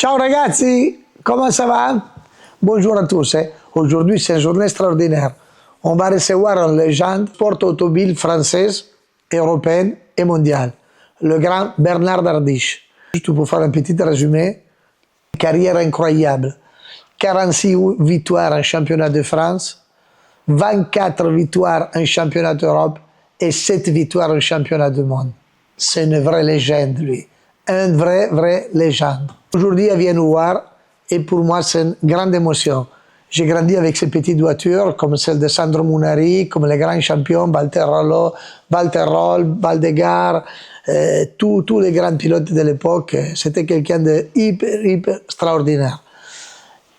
Ciao ragazzi, comment ça va? Bonjour à tous. Aujourd'hui, c'est une journée extraordinaire. On va recevoir une légende sport automobile française, européenne et mondiale, le grand Bernard Ardich. Juste pour faire un petit résumé, carrière incroyable. 46 victoires en championnat de France, 24 victoires en championnat d'Europe et 7 victoires en championnat du monde. C'est une vraie légende, lui. Une vraie légende. Aujourd'hui, elle vient nous voir et pour moi, c'est une grande émotion. J'ai grandi avec ces petites voitures, comme celle de Sandro Munari, comme les grands champions, Walter Roll, Valdegard, tous les grands pilotes de l'époque. C'était quelqu'un de hyper extraordinaire.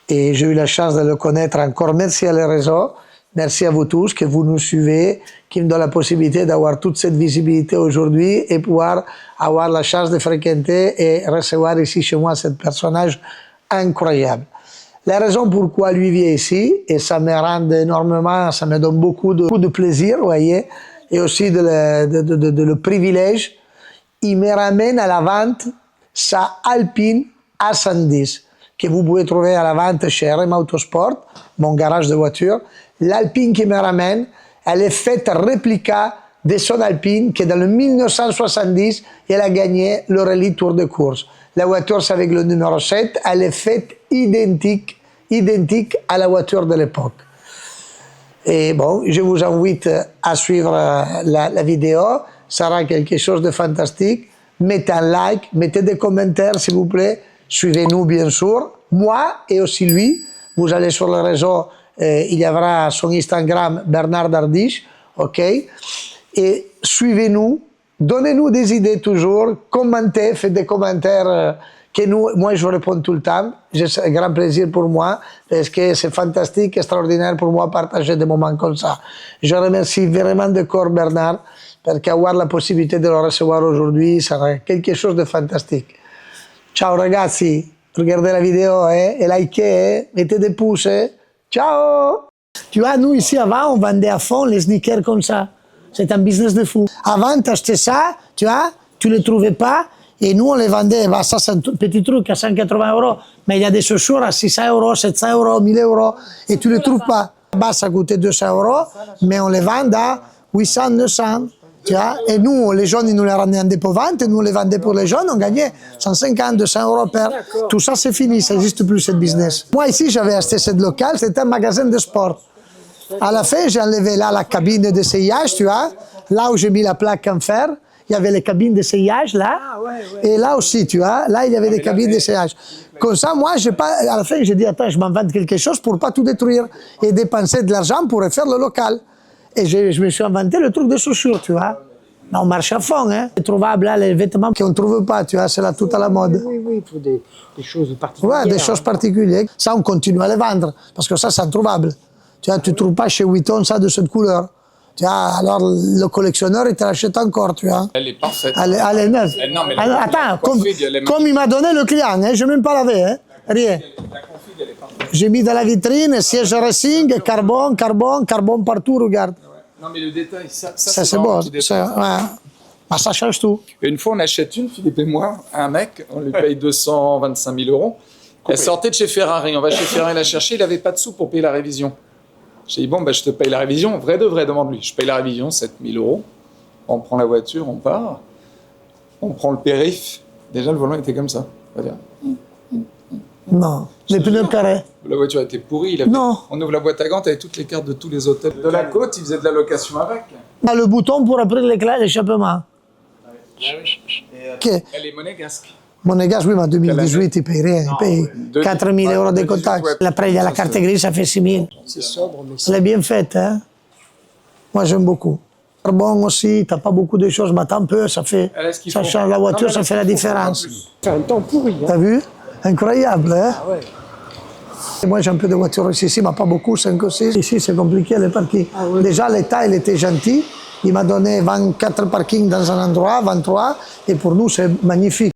Et j'ai eu la chance de le connaître encore. Merci à les réseaux, merci à vous tous que vous nous suivez, qui me donnent la possibilité d'avoir toute cette visibilité aujourd'hui et pouvoir avoir la chance de fréquenter et recevoir ici chez moi ce personnage incroyable. La raison pourquoi lui vient ici, et ça me rend énormément, ça me donne beaucoup de plaisir, vous voyez, et aussi de le privilège, il me ramène à la vente sa Alpine A110, que vous pouvez trouver à la vente chez RM Autosport, mon garage de voitures. L'Alpine qui me ramène, elle est faite réplica de son Alpine, qui dans le 1970, elle a gagné le Rallye Tour de course. La voiture, c'est avec le numéro 7, elle est faite identique à la voiture de l'époque. Et bon, je vous invite à suivre la vidéo, ça sera quelque chose de fantastique. Mettez un like, mettez des commentaires s'il vous plaît, suivez-nous bien sûr, moi et aussi lui. Vous allez sur le réseau, il y aura son Instagram Bernard Ardich, ok? Et suivez-nous, donnez-nous des idées toujours, commentez, faites des commentaires que moi je réponds tout le temps. C'est un grand plaisir pour moi parce que c'est fantastique, extraordinaire pour moi partager des moments comme ça. Je remercie vraiment de corps Bernard parce qu'avoir la possibilité de le recevoir aujourd'hui, sera quelque chose de fantastique. Ciao ragazzi, regardez la vidéo et likez, mettez des pouces. Ciao! Tu vois, nous ici avant, on vendait à fond les sneakers comme ça. C'est un business de fou. Avant, tu achetais ça, tu vois, tu ne les trouvais pas, et nous, on les vendait, bah, ça c'est un petit truc à 180 €, mais il y a des chaussures à 600 €, 700 €, 1000 €, et tu ne les trouves pas. Bah, ça coûtait 200 €, mais on les vend à 800, 900, tu vois, et nous, les jeunes, ils nous les rendaient en dépôt-vente, et nous, on les vendait pour les jeunes, on gagnait 150, 200 € per. Tout ça, c'est fini, ça n'existe plus, cette business. Moi, ici, j'avais acheté cette locale, c'était un magasin de sport. À la fin, j'ai enlevé là la cabine d'essayage, tu vois, là où j'ai mis la plaque en fer, il y avait les cabines d'essayage là, et là aussi, tu vois, là il y avait des cabines d'essayage. Comme ça, moi, à la fin, j'ai dit, attends, je m'en vends quelque chose pour ne pas tout détruire et dépenser de l'argent pour refaire le local. Et je me suis inventé le truc de chaussures, tu vois. Mais on marche à fond, hein. C'est trouvable, là, les vêtements qu'on ne trouve pas, tu vois, c'est là tout à la mode. Oui, pour des choses particulières. Ouais, des choses particulières. Ça, on continue à les vendre, parce que ça, c'est introuvable. Tu vois, tu ne trouves pas chez Vuitton ça de cette couleur. Tu vois, alors le collectionneur, il te l'achète encore, tu vois. Elle est parfaite. Elle est neuve. Non, mais alors, attends, comme il m'a donné le client, hein, je n'ai même pas lavé, hein, rien. La config, elle est parfaite. J'ai mis dans la vitrine, siège racing, carbone partout, regarde. Non, mais le détail, ça Ça, c'est vraiment beau. un petit détail. Bah, ça change tout. Une fois, on achète une, Philippe et moi, un mec, on lui paye 225 000 €. Elle sortait de chez Ferrari, on va chez Ferrari la chercher, il n'avait pas de sous pour payer la révision. J'ai dit, bon, bah, je te paye la révision, vrai de vrai, demande-lui. Je paye la révision, 7 000 €. On prend la voiture, on part. On prend le périph'. Déjà, le volant était comme ça. On va dire. Non, les pneus carrés. La voiture était pourrie. Non. On ouvre la boîte à gants, t'avais toutes les cartes de tous les hôtels de la côte, ils faisaient de la location avec. On a le bouton pour après l'échappement. Okay. Elle est monégasque. Monégasque, oui, mais en 2018, il paye rien. Il paye 4 000 € de contact. Après, il y a la carte grise, ça fait 6 000. C'est sobre, mais Elle est bien faite, hein. Moi, j'aime beaucoup. Carbone aussi, t'as pas beaucoup de choses, mais tant peu, ça change la voiture, ça fait la différence. c'est un temps pourri. Hein. T'as vu? Incroyable, hein? Ah ouais. Et moi, j'ai un peu de voitures ici, mais pas beaucoup, 5 ou 6. Ici, c'est compliqué, les parkings. Ah oui. Déjà, l'État, il était gentil. Il m'a donné 24 parkings dans un endroit, 23, et pour nous, c'est magnifique.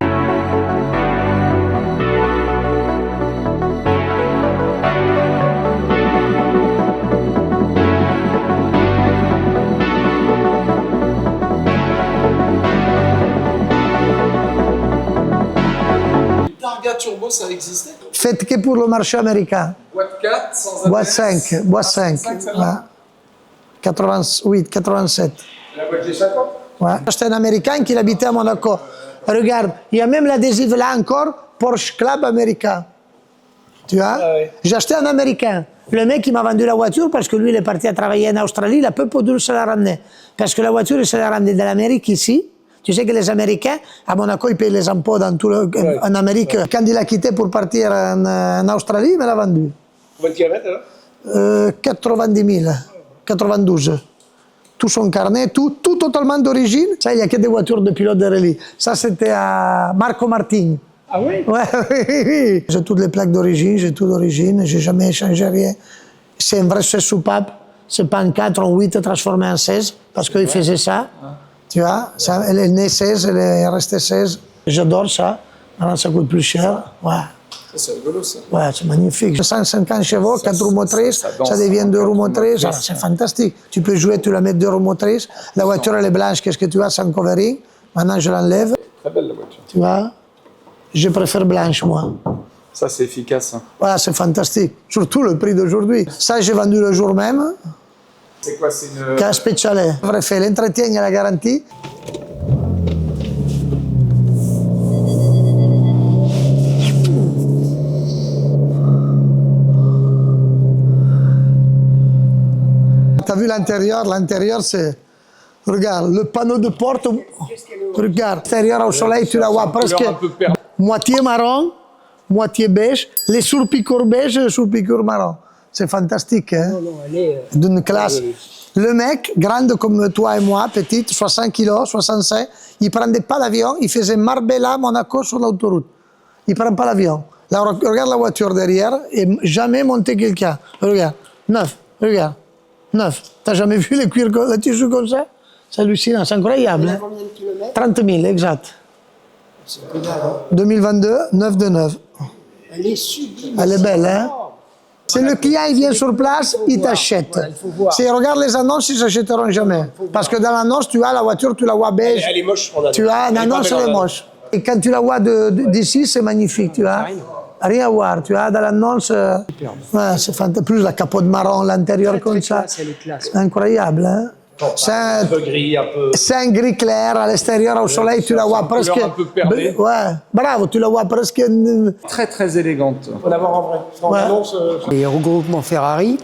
turbo, ça existait? Faite que pour le marché américain. Boîte 4, sans ABS. Boîte 5, boîte 5. 5 celle-là. 88, 87. La boîte G50. Ouais. C'était un Américain qui habitait à Monaco. Regarde, il y a même l'adhésif là encore, Porsche Club américain. Tu vois? Ah ouais. J'ai acheté un Américain. Le mec, il m'a vendu la voiture parce que lui, il est parti à travailler en Australie, il a peu de se la ramener. Parce que la voiture, il se l'a ramenée de l'Amérique ici. Tu sais que les Américains, à Monaco, ils payent les impôts dans en Amérique. Quand il a quitté pour partir en Australie, il me l'a vendu. Combien de kilomètres alors? 90 000, 92. Tout son carnet, tout totalement d'origine. Ça, il n'y a que des voitures de pilotes de rallye. Ça, c'était à Marco Martin. Ah oui? Ouais, oui. J'ai toutes les plaques d'origine, j'ai tout d'origine, j'ai jamais échangé rien. C'est un vrai 16 soupape, c'est pas un 4 ou 8 transformé en 16, parce qu'il faisait ça. Tu vois, ça, elle est née 16, elle est restée 16. J'adore ça. Maintenant, ça coûte plus cher. Ouais. Ça, c'est rigolo, ça. Ouais, c'est magnifique. 150 chevaux, 4 roues motrices, ça devient 2 roues motrices. C'est fantastique. Tu peux jouer, tu la mets 2 roues motrices. La voiture, elle est blanche, qu'est-ce que tu as sans covering? Maintenant, je l'enlève. Très belle, la voiture. Tu vois? Je préfère blanche, moi. Ça, c'est efficace. Hein. Ouais, c'est fantastique. Surtout le prix d'aujourd'hui. Ça, j'ai vendu le jour même. C'est quoi? C'est une... Cas spécial. Vrai fait, l'entretien et la garantie. T'as vu l'intérieur? L'intérieur, c'est... Regarde, le panneau de porte... Regarde, l'intérieur au soleil, tu la vois presque un peu perdue. moitié marron, moitié beige. Les surpiqûres beige et les surpiqûres marron. C'est fantastique, hein? Non, elle est. D'une classe. Le mec, grande comme toi et moi, petite, 60 kilos, 65, il ne prenait pas l'avion, il faisait Marbella, Monaco sur l'autoroute. Il ne prend pas l'avion. Là, regarde la voiture derrière et jamais monter quelqu'un. Regarde, neuf, regarde, neuf. T'as jamais vu les cuirs, le tissu comme ça? C'est hallucinant, c'est incroyable. Hein? Combien de kilomètres? 30 000, exact. C'est que dalle, hein. 2022, 9 de 9. Elle est sublime. Elle est belle, hein? Si le client il vient sur place, il t'achète. Voilà, il faut voir. Si regarde les annonces, ils ne s'achèteront jamais. Parce que dans l'annonce, tu as la voiture, tu la vois beige. Elle est moche. On a Tu as une annonce, elle est moche. Et quand tu la vois d'ici, c'est magnifique, tu vois. Rien à voir, tu vois, dans l'annonce, ouais, c'est fantastique. Plus la capote marron, l'intérieur comme ça. classe, elle est classe. Incroyable, hein. C'est un, Gris, un peu. c'est un gris clair, à l'extérieur, au soleil, tu la vois presque... couleur un peu perlée. Ouais, bravo, tu la vois presque... Très, très élégante. Faut l'avoir en vrai. En Ouais. annonce, Et au regroupement Ferrari,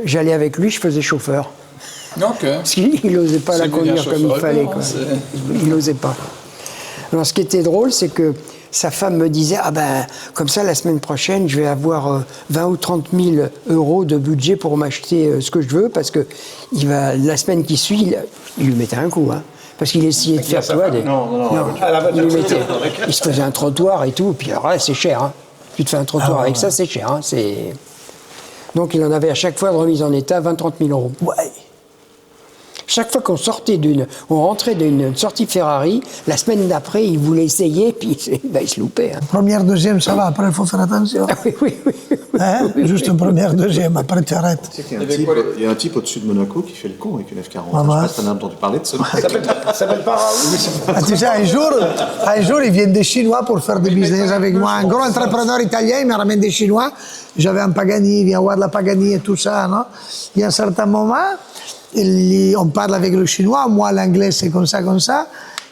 j'allais avec lui, je faisais chauffeur. Ok. Parce qu'il n'osait pas C'est la bien conduire comme il chauffeur, fallait. hein, Quoi. c'est- Il n'osait pas. Alors ce qui était drôle, c'est que sa femme me disait, ah ben, comme ça, la semaine prochaine, je vais avoir 20 ou 30 000 euros de budget pour m'acheter ce que je veux, parce que la semaine qui suit, il lui mettait un coup. Hein, parce qu'il essayait de faire, tu vois, des... Non, il lui mettait... Il se faisait un trottoir et tout, puis alors là, c'est cher. Hein. Tu te fais un trottoir avec ça, c'est cher. Hein, donc il en avait à chaque fois de remise en état 20-30 000 euros. Ouais. Chaque fois on rentrait d'une sortie Ferrari, la semaine d'après, il voulait essayer, puis il se loupait. Hein. Première, deuxième, ça va, après, il faut faire attention. Oui. Hein? Juste une première, deuxième, après tu arrêtes. Tu sais qu'il y a un type, il y a un type au-dessus de Monaco qui fait le con avec une F40. Ah, Je ouais. sais pas si t'en as entendu parler de ce mec. ça s'appelle pas Raoul. Ah, tu sais, un jour, ils viennent des Chinois pour faire du business avec moi. Un gros entrepreneur italien, il me ramène des Chinois. J'avais un Pagani, il vient voir la Pagani et tout ça, non? Il y a un certain moment, on parle avec le Chinois, moi l'anglais c'est comme ça,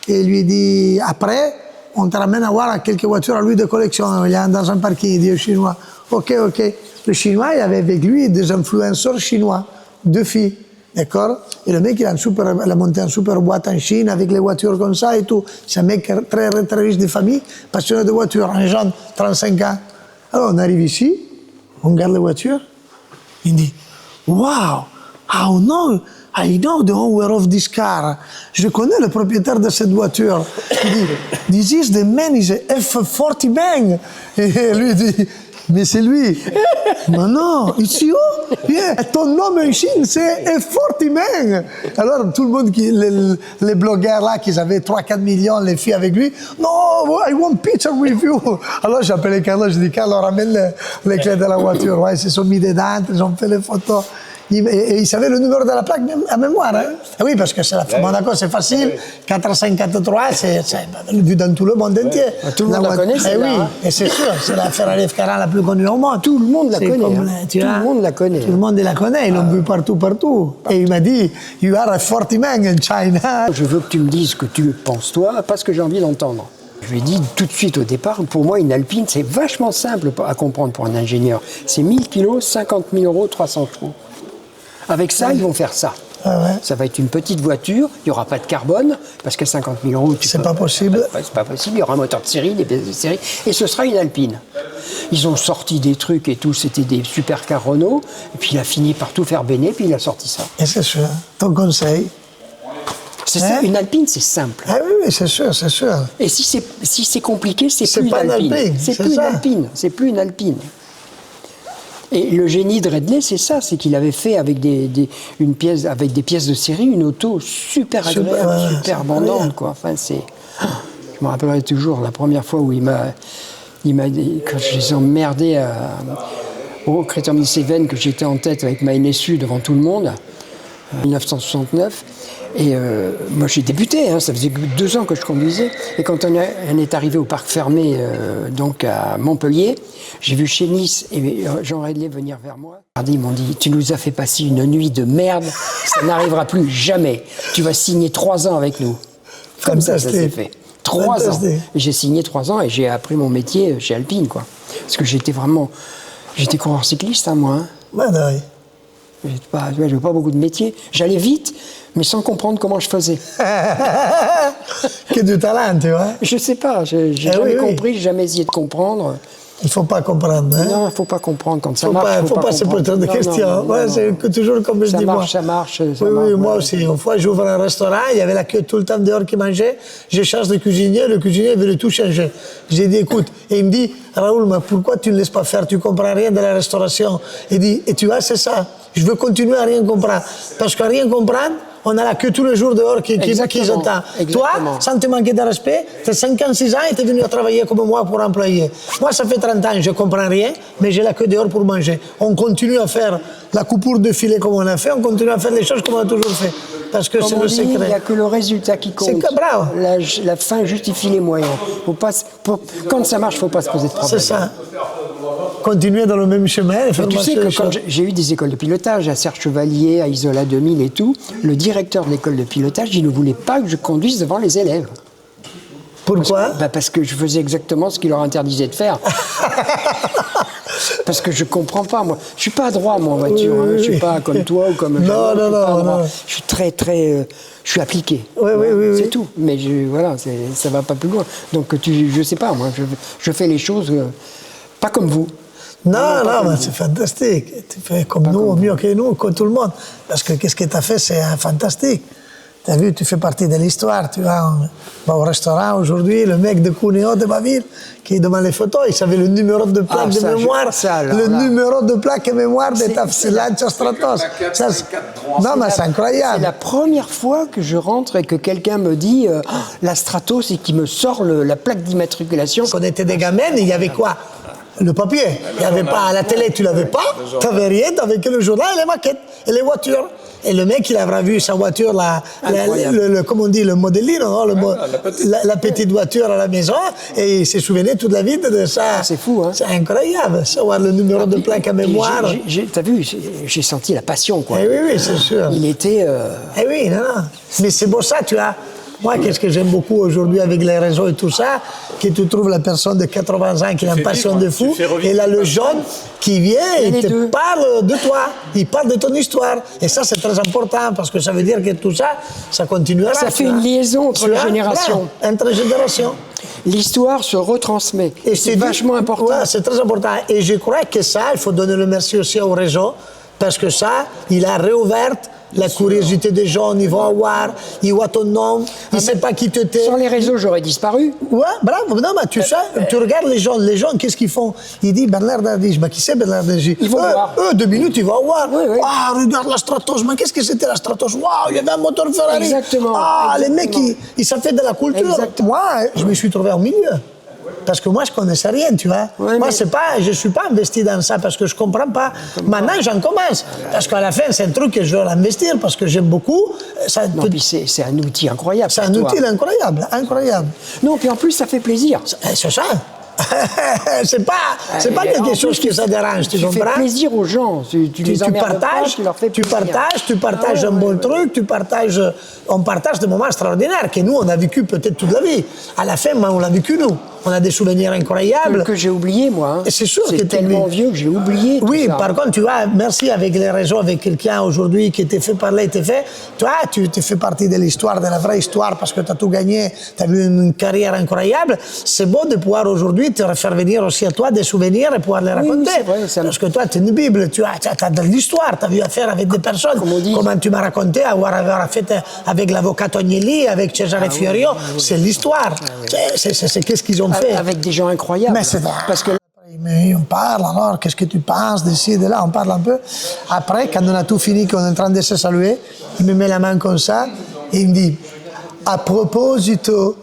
et il lui dit, après, on te ramène à voir quelques voitures à lui de collection. Il est dans un parking, il dit au Chinois, ok. Le Chinois, il avait avec lui des influenceurs chinois, 2 filles. D'accord? Et le mec, il a monté une super boîte en Chine avec les voitures comme ça et tout. C'est un mec très riche de famille, passionné de voitures, un jeune, 35 ans. Alors, on arrive ici, on regarde les voitures, il dit, wow, I know the owner of this car. Je connais le propriétaire de cette voiture. Il dit, this is the man, is a F40 man. Et lui dit, mais c'est lui. Mais non, it's you. Yeah. Ton nom en Chine, c'est F40 man. Alors, tout le monde, les blogueurs là, qui avaient 3-4 millions, les filles avec lui, non, I want picture with you. Alors, j'ai appelé Carlo, je dis, Carlo, ramène les clés de la voiture. Ouais, ils se sont mis dedans, ils ont fait les photos. il savait le numéro de la plaque à mémoire. Hein. Ah oui, parce que c'est la Monaco, c'est facile. 453, c'est vu dans tout le monde entier. Tout le monde la connaît, Eh celle-là, oui, hein. et c'est sûr, c'est la Ferrari F40 la plus connue au monde. Tout le monde la C'est connaît. comme Hein. tu Tout vois, le monde la connaît. Tout le monde la connaît, ils l'ont vu partout. Et il m'a dit, you are a 40 man in China. Je veux que tu me dises ce que tu penses, toi, pas ce que j'ai envie d'entendre. Je lui ai dit tout de suite au départ, pour moi, une Alpine, c'est vachement simple à comprendre pour un ingénieur. C'est 1000 kilos, 50 000 euros, 300 chevaux. Avec ça, ils vont faire ça. Ah ouais. Ça va être une petite voiture, il n'y aura pas de carbone, parce qu'à 50 000 euros, C'est pas possible. C'est pas possible, il y aura un moteur de série, des pièces de série, et ce sera une Alpine. Ils ont sorti des trucs et tout, c'était des supercars Renault, et puis il a fini par tout faire béné, puis il a sorti ça. Et c'est sûr, ton conseil. C'est Hein? ça, une Alpine, c'est simple. Ah oui, oui, c'est sûr, c'est sûr. Et si c'est compliqué, c'est C'est plus pas une une Alpine. Alpine, C'est c'est plus une ça. Alpine. C'est plus une Alpine. Et le génie de Redley, c'est ça, c'est qu'il avait fait avec une pièce, avec des pièces de série, une auto super agréable, Super, ouais, super c'est abondante, incroyable. quoi. Enfin, c'est. Je me rappellerai toujours la première fois où il m'a dit, quand je les ai emmerdés au Critérium des Cévennes, que j'étais en tête avec ma NSU devant tout le monde, en 1969. Et moi, j'ai débuté, hein, ça faisait 2 ans que je conduisais. Et quand on est arrivé au parc fermé, donc à Montpellier, j'ai vu chez Nice et Jean Redley venir vers moi. Ils m'ont dit, tu nous as fait passer une nuit de merde, ça n'arrivera plus jamais. Tu vas signer 3 ans avec nous. Comme ça s'est Fantastique. fait. 3 ans. Fantastique. Et j'ai signé 3 ans et j'ai appris mon métier chez Alpine, quoi. Parce que j'étais coureur cycliste, hein, moi. Hein. Ouais, oui. J'avais pas beaucoup de métier. J'allais vite, mais sans comprendre comment je faisais. Que du talent, tu vois. Je sais pas, j'ai Eh jamais oui, oui. compris, j'ai jamais essayé de comprendre. Il faut pas comprendre. Hein. Non, il faut pas comprendre quand ça Faut marche. pas se poser de questions. Ouais, c'est toujours comme je Ça dis marche, moi. ça marche, ça Oui, marche, oui, moi ouais. aussi. Une fois, j'ouvre un restaurant, il y avait la queue tout le temps dehors qui mangeait. Je cherche le cuisinier veut tout changer. J'ai dit, écoute, et il me dit, Raoul, mais pourquoi tu ne laisses pas faire? Tu comprends rien de la restauration. Il dit, et tu vois, c'est ça. Je veux continuer à rien comprendre. Parce qu'à rien comprendre, on a la queue tous les jours dehors qui Exactement, entend. Toi, exactement. sans te manquer de respect, tu as 56 ans et tu es venu travailler comme moi pour employer. Moi, ça fait 30 ans, je ne comprends rien, mais j'ai la queue dehors pour manger. On continue à faire la coupure de filet comme on a fait, on continue à faire les choses comme on a toujours fait. Parce que Comme c'est on le dit, il n'y a secret. que le résultat qui compte. C'est que bravo. La fin justifie les moyens. Quand ça marche, il ne faut pas se poser de problème. C'est ça. Continuer dans le même chemin et faire Mais tu sais marcher les que quand choses. j'ai eu des écoles de pilotage, à Serre Chevalier, à Isola 2000 et tout, le directeur de l'école de pilotage, il ne voulait pas que je conduise devant les élèves. Pourquoi? Parce que je faisais exactement ce qu'il leur interdisait de faire. Parce que je comprends pas, moi. Je suis pas droit, moi, en voiture. Oui, Hein. oui, Je suis oui. pas comme toi ou comme Non, Jean, je non, suis pas non, droit. non. Je suis très, je suis appliqué. Oui, oui, oui, C'est oui. tout. Mais voilà, ça va pas plus loin. Donc je sais pas, moi, je fais les choses pas comme vous. Non, non, mais c'est fantastique. Tu fais comme nous, mieux que nous, comme tout le monde. Parce que qu'est-ce que tu as fait, c'est fantastique. Tu as vu, tu fais partie de l'histoire. Tu vois, on va au restaurant aujourd'hui, le mec de Cuneo de ma ville, qui est devant les photos, il savait le numéro de plaque Ah, de ça, mémoire. alors Le là. numéro de plaque et mémoire de ta C'est la- Lancia Stratos. la 454-3. Non, mais c'est C'est incroyable. la première fois que je rentre et que quelqu'un me dit la Stratos et qui me sort la plaque d'immatriculation. Quand on était des gamins, il y avait quoi? Le papier. Il n'y avait pas, à la télé, tu l'avais pas. Tu n'avais rien, tu n'avais que le journal et les maquettes et les voitures. Et le mec, il aura vu sa voiture, comme on dit, le modellino, non, la petite voiture à la maison, et il se souvenait toute la vie de ça. C'est fou, hein. C'est incroyable, savoir le numéro de plaque à mémoire. T'as vu, j'ai senti la passion, quoi. Eh oui, oui, c'est sûr. Il était. Eh oui, non, non. Mais c'est pour ça, tu vois. Moi, qu'est-ce que j'aime beaucoup aujourd'hui avec les réseaux et tout ça, que tu trouves la personne de 80 ans qui a une passion de fou, et là, le jeune qui vient et les te deux. parle de toi, il parle de ton histoire. Et ça, c'est très important, parce que ça veut dire que tout ça, ça continuera. Ça tu fait vois. une liaison entre Tu les vois, générations. voilà, entre l'histoire. L'histoire se retransmet. Et c'est vachement important. Ouais, c'est très important. Et je crois que ça, il faut donner le merci aussi au réseau, parce que ça, il a réouvert la curiosité des gens, ils vont voir, ils voient ton nom, ils ne savent pas qui tu étais. Sans les réseaux, j'aurais disparu. Ouais, bravo. Non, mais tu sais, tu regardes les gens, qu'est-ce qu'ils font? Ils disent Bernard Dardige. Mais qui c'est Bernard Dardige? Ils vont voir. 2 minutes, ils vont voir. Oui, oui. Ah, regarde la Stratos. Mais qu'est-ce que c'était la Stratos? Waouh, il y avait un moteur Ferrari. Exactement, Ah, exactement. les mecs, ils savent faire de la culture. Exactement. Moi, je me suis trouvé au milieu. Parce que moi, je connaissais rien, tu vois. Ouais, moi, mais- je suis pas investi dans ça parce que je comprends pas. Maintenant, j'en commence. Parce qu'à la fin, c'est un truc que je veux investir parce que j'aime beaucoup. Ça Non, peut- puis c'est un outil incroyable. c'est pour un toi. outil incroyable, incroyable. Non, puis en plus, ça fait plaisir. C'est ça. c'est pas Et en quelque chose plus, qui ça dérange, tu Tu fais comprends? plaisir aux gens. Tu les emmerdes pas, tu leur fais plaisir. tu partages Ah ouais, un bon ouais, truc, on partage des moments extraordinaires que nous, on a vécu peut-être toute la vie. À la fin, on l'a vécu nous. On a des souvenirs incroyables. Que j'ai oublié, moi. Hein. Et c'est sûr que C'est t'as tellement oublié. vieux que j'ai oublié. Oui, tout ça. par contre, tu vois, merci avec les réseaux, avec quelqu'un aujourd'hui qui t'est fait parler, toi, tu te fais partie de l'histoire, de la vraie histoire, parce que tu as tout gagné, tu as eu une carrière incroyable. C'est beau de pouvoir aujourd'hui te faire venir aussi à toi des souvenirs et pouvoir les Oui, raconter. c'est vrai, ça me- Parce que toi, tu es une Bible, tu as de l'histoire, tu as eu affaire avec des personnes. Comme on dit. Comment tu m'as raconté, avoir fait avec l'avocat Agnelli, avec Cesare Fiorio, c'est l'histoire. C'est qu'est-ce qu'ils ont fait. Avec des gens incroyables. Mais c'est Parce que mais on parle alors, qu'est-ce que tu penses d'ici et de là, on parle un peu. Après, quand on a tout fini, qu'on est en train de se saluer, il me met la main comme ça et il me dit, a proposito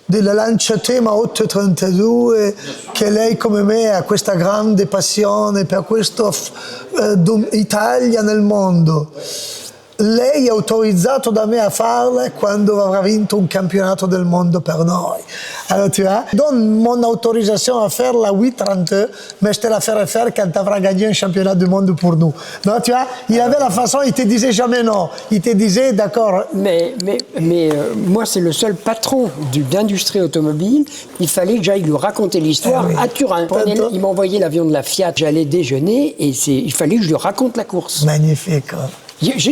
della Lanciatema 832, che lei come me ha questa grande passione per questa Italia nel mondo. Lei è autorizzato da me a farla quando avrà vinto un campionato del mondo per noi. Alors tu vois, donne mon autorisation à faire la 832, mais je te la ferai faire quand tu auras gagné un championnat du monde pour nous. Non, tu vois, il avait la façon, il te disait jamais non. Il te disait, d'accord, Mais moi, c'est le seul patron d'industrie automobile. Il fallait que j'aille lui raconter l'histoire Eh oui. à Turin. Il m'envoyait l'avion de la Fiat, j'allais déjeuner et il fallait que je lui raconte la course. magnifique, hein.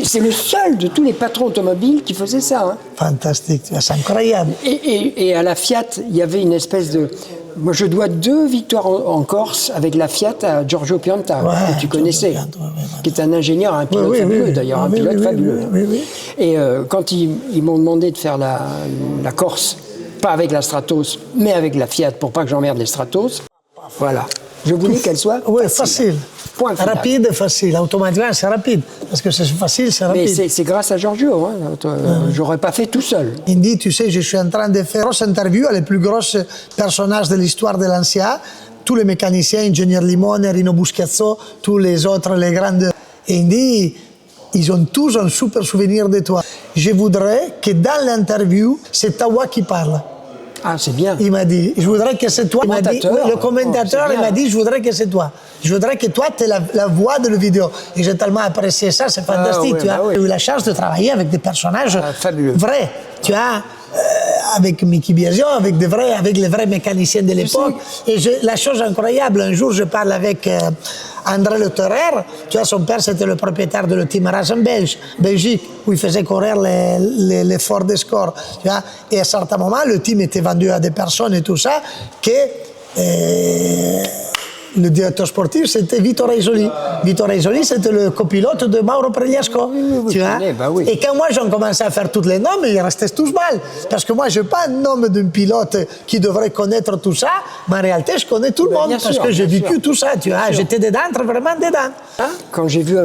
C'est le seul de tous les patrons automobiles qui faisait ça. Hein. Fantastique, tu vois, c'est incroyable. Et à la Fiat, il y avait une espèce de... Moi, je dois 2 victoires en Corse avec la Fiat à Giorgio Pianta, Ouais, que tu Giorgio connaissais, Pianta, ouais. qui est un ingénieur, un pilote Oui, oui, fabuleux oui. d'ailleurs, Ah, un oui, pilote oui, fabuleux. oui, oui. Et quand ils m'ont demandé de faire la Corse, pas avec la Stratos, mais avec la Fiat, pour pas que j'emmerde les Stratos, voilà. Je voulais qu'elle soit Oui, facile. Point final. Rapide et facile. Automatiquement, c'est rapide. Parce que c'est facile, c'est Mais rapide. c'est grâce à Giorgio. Hein. J'aurais pas fait tout seul. Il dit, tu sais, je suis en train de faire une grosse interview à les plus gros personnages de l'histoire de l'Ancia, tous les mécaniciens, ingénieur Limone, Rino Buscazzo, tous les autres, les grandes. Et il dit, ils ont tous un super souvenir de toi. Je voudrais que dans l'interview, c'est toi qui parle. Ah, c'est bien. Il m'a dit, je voudrais que c'est toi. Il m'a dit, Commentateur. oui, le commentateur, Oh, c'est il m'a bien. dit, je voudrais que c'est toi. Je voudrais que toi, tu es la voix de la vidéo. Et j'ai tellement apprécié ça, c'est fantastique. ouais, Tu bah as oui. eu la chance de travailler avec des personnages fabuleux. vrais. Tu as avec Mickey Biasio, avec les vrais mécaniciens de l'époque. Et la chose incroyable, un jour, je parle avec André Le Terrer. Tu vois, son père, c'était le propriétaire de le team Rasen Belgique, où il faisait courir les Ford Escort. Tu vois. Et à un certain moment, le team était vendu à des personnes et tout ça, que le directeur sportif, c'était Vito Reisoli. Vito Reisoli, c'était le copilote de Mauro Pregliasco. oui, Tu je vois. connais, bah oui. Et quand moi, j'ai commencé à faire tous les noms, ils restaient tous mal. Parce que moi, je n'ai pas un nom d'un pilote qui devrait connaître tout ça, mais en réalité, je connais tout le monde bien parce sûr, que j'ai bien vécu sûr. tout ça. Tu vois. J'étais dedans, vraiment dedans. Quand j'ai vu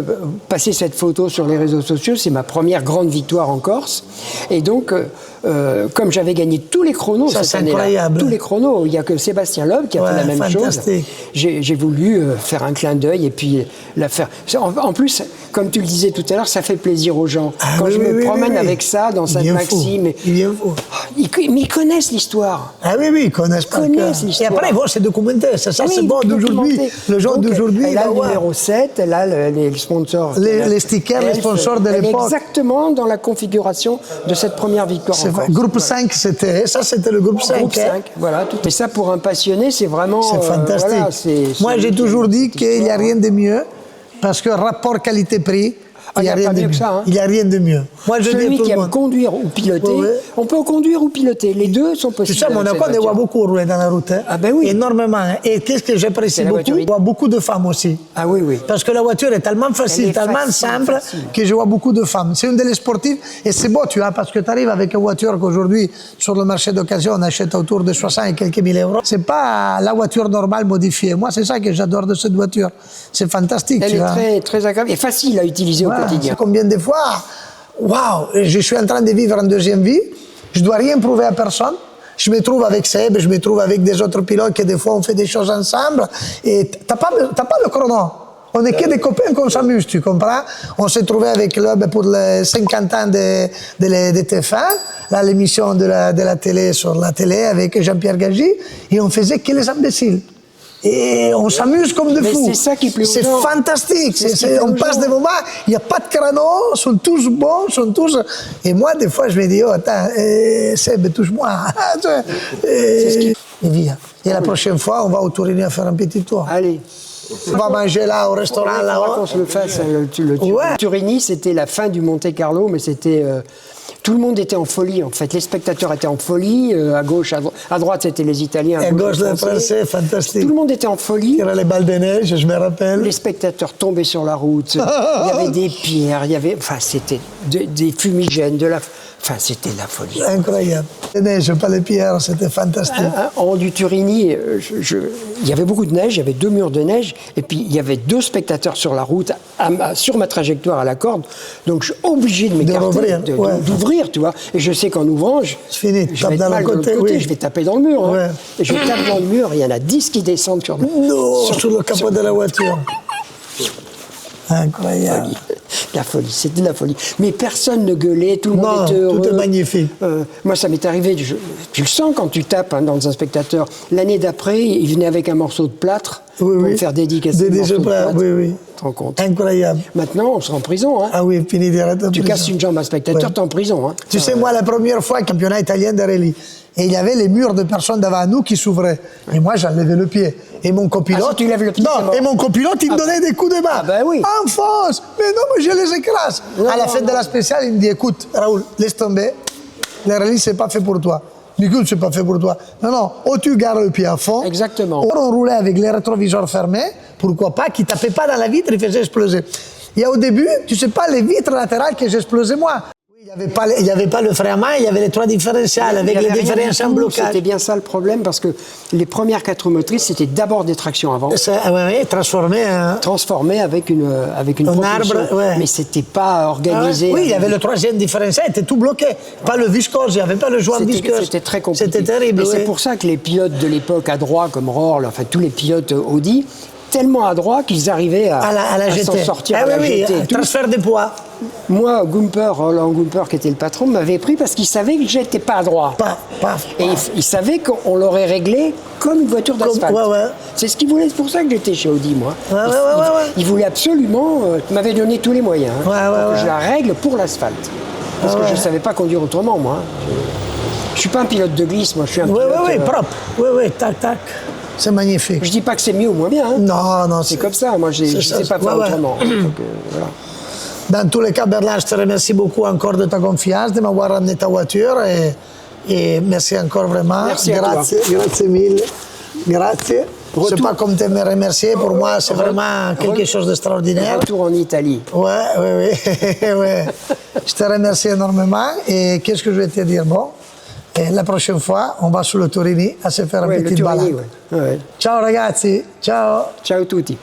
passer cette photo sur les réseaux sociaux, c'est ma première grande victoire en Corse. Et donc, comme j'avais gagné tous les chronos Ça, cette c'est année-là, incroyable. tous les chronos, il n'y a que Sébastien Loeb qui a Ouais, fait la même fantastique. chose. J'ai voulu faire un clin d'œil et puis la faire. En plus, comme tu le disais tout à l'heure, ça fait plaisir aux gens. Ah, Quand oui, je oui, me oui, promène oui, oui. avec ça dans Il cette vient fou. maxime, Il vient fou. mais ils connaissent l'histoire. Ah oui, oui, ils connaissent par Connaissent cœur. Et l'histoire. après, bon, c'est documenté. C'est ça, Oui, c'est bon d'aujourd'hui. documenté. Le genre Donc, d'aujourd'hui, elle il a va le voir. numéro 7, elle a les sponsors. Les stickers, les sponsors de Elle est l'époque. exactement dans la configuration de cette première victoire C'est en vrai. Corse. Groupe 5, c'était le groupe 5. Groupe 5, voilà. Et ça, pour un passionné, c'est vraiment... C'est fantastique. voilà, c'est- Moi, j'ai toujours dit qu'il n'y a rien de mieux, parce que rapport qualité-prix, Ah, il n'y a y a rien pas de mieux mieux. que ça, hein. Il n'y a rien de mieux. Moi, je dis à Celui tout qui le aime monde. conduire ou piloter, Ouais, ouais. on peut conduire ou piloter. Les deux sont Tu possibles. sais, à avec Monaco, cette on les voit voiture. beaucoup rouler dans la route. Hein. Ah ben oui. Énormément. Hein. Et qu'est-ce que j'apprécie C'est la beaucoup? voiture. Je vois beaucoup de femmes aussi. Ah oui, oui. Parce que la voiture est tellement facile, Elle est tellement facile, simple, facile. que je vois beaucoup de femmes. C'est une des sportives, et c'est beau, tu vois, parce que tu arrives avec une voiture qu'aujourd'hui, sur le marché d'occasion, on achète autour de 60 et quelques mille euros. C'est pas la voiture normale modifiée. Moi, c'est ça que j'adore de cette voiture. C'est fantastique, Elle tu est vois. très, très agréable et facile à utiliser au Voilà, quotidien. c'est combien de fois, waouh, je suis en train de vivre une deuxième vie, je dois rien prouver à personne, je me trouve avec Seb, je me trouve avec des autres pilotes que des fois on fait des choses ensemble. Et t'as pas le chrono. On n'est que des copains qu'on s'amuse, tu comprends? On s'est trouvé avec Loeb pour les 50 ans de TF1, là, l'émission de la télé sur la télé avec Jean-Pierre Gagy, et on faisait que les imbéciles. Et on s'amuse comme des fous. C'est ça qui plaît aux C'est gens. fantastique. C'est ce qui plaît On aux passe gens. des moments, il n'y a pas de créneau, sont tous bons, sont tous... Et moi, des fois, je me dis, oh, attends, Seb, touche-moi. Et viens. Et la prochaine fois, on va au Tourigny faire un petit tour. Allez. On va manger là, au restaurant, Il faudra qu'on là-haut. se le fasse. Le Ouais. Turini, c'était la fin du Monte Carlo, mais c'était... tout le monde était en folie, en fait. Les spectateurs étaient en folie. À gauche, à droite, c'était les Italiens. Et à gauche, les Français, fantastique. Tout le monde était en folie. Il y avait les balles de neige, je me rappelle. Les spectateurs tombaient sur la route. Il y avait des pierres, il y avait... Enfin, c'était des fumigènes, Enfin, c'était la folie. Incroyable. Les neiges, pas les pierres, c'était fantastique. En haut du Turini, il y avait beaucoup de neige, il y avait 2 murs de neige, et puis il y avait 2 spectateurs sur la route, sur ma trajectoire à la corde, donc je suis obligé de m'écarter, rouvrir, ouais. d'ouvrir, tu vois. Et je sais qu'en ouvrant, je fini, je tape vais être dans mal le de l'autre côté, côté, oui. je vais taper dans le mur. Hein. Ouais. Et je tape dans le mur, il y en a 10 qui descendent sur le Non, sur le capot de la voiture. Incroyable. La folie, c'était de la folie. Mais personne ne gueulait, tout le monde Non, était heureux. tout est magnifique. Moi, ça m'est arrivé, tu le sens quand tu tapes dans un spectateur. L'année d'après, il venait avec un morceau de plâtre pour me faire dédicacer le morceau de plâtre. Oui, oui. Tu te rends compte? Incroyable. Maintenant, on sera en prison. Hein. Ah oui, fini direct. Tu casses une jambe à un spectateur, t'es en prison. Hein. Tu sais, moi, la première fois, championnat italien de rallye, et il y avait les murs de personnes devant nous qui s'ouvraient. Et moi, j'enlevais le pied. Et mon copilote... Ah, si tu lèves le pied, c'est Non, mort. et mon copilote, il me donnait des coups de main. Ah ben oui. Enfonce. Mais non, mais je les écrase. Non, à la non, fin de la spéciale, il me dit, écoute, Raoul, laisse tomber. Le rallye, c'est pas fait pour toi. Mais écoute, c'est pas fait pour toi. Non, non, ou tu gardes le pied à fond. Exactement. Ou on roulait avec les rétroviseurs fermés, pourquoi pas, qui tapaient pas dans la vitre, il faisait exploser. Et au début, tu sais pas, les vitres latérales que j'explosais moi. Il n'y avait pas le frein à main, il y avait les 3 différentiels avec Il y les avait rien différentiels du en tout. blocage. C'était bien ça le problème, parce que les premières 4 motrices, c'était d'abord des tractions avant, Oui, transformé en... transformées avec une propulsion. arbre, ouais. Mais c'était pas organisé. Oui, il y avait le 3e différentiel, était tout bloqué. Pas le viscose, il n'y avait pas le joint visqueux. C'était très compliqué. C'était terrible. Et oui. c'est pour ça que les pilotes de l'époque à droite, comme Rohrl, enfin tous les pilotes Audi, tellement à droite qu'ils arrivaient à s'en GT. sortir Ah à la oui, GT. oui, transfert de poids. Moi, Roland Gumper, qui était le patron, m'avait pris parce qu'il savait que j'étais pas à droite. Paf. Et il savait qu'on l'aurait réglé comme une voiture d'asphalte. Ouais. C'est ce qu'il voulait, c'est pour ça que j'étais chez Audi, moi. Ouais. Il voulait absolument, il m'avait donné tous les moyens hein, pour que je la règle pour l'asphalte. Parce que je ne savais pas conduire autrement, moi. Je ne suis pas un pilote de glisse, moi, je suis un pilote... Oui, propre. Oui, tac. C'est magnifique. Je dis pas que c'est mieux ou moins bien. Hein. Non, C'est comme ça, moi, je ne sais pas faire autrement. Donc, voilà. Dans tous les cas, Berlin, je te remercie beaucoup encore de ta confiance, de m'avoir ramené ta voiture et merci encore vraiment. Merci à toi. Grazie mille. Grazie. Je ne sais pas comment te me remercier, pour moi c'est vraiment quelque chose d'extraordinaire. Retour en Italie. Oui. Je te remercie énormément et qu'est-ce que je vais te dire? Bon, et la prochaine fois, on va sur le Torini à se faire une petite balade. Ouais. Ciao ragazzi, ciao. Ciao tutti.